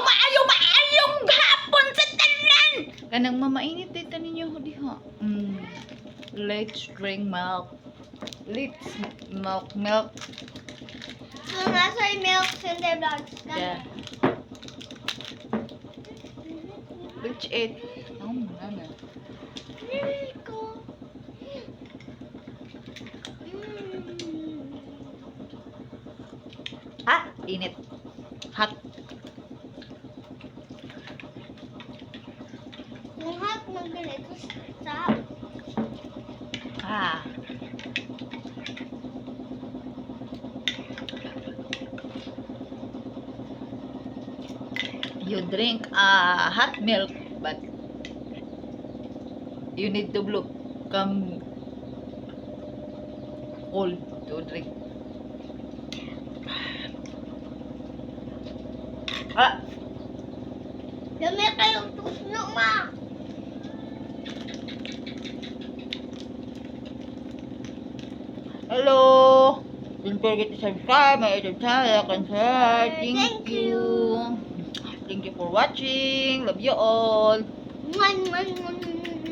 maayong hapon sa tanan. Kanang mamainit dito ninyo diha. Let's drink milk. Let's milk. So, nasa milk in the vlogs. Yeah. Let's eat. Ano? Ko. Ah, init. Hot. Yung hot ng ganito sa Ah. You drink hot milk, but you need to come cold to drink. Ah, dami kayong tusno, ma. hello. Don't forget to subscribe my YouTube channel and share. Thank you. Thank you for watching. Love you all. Man.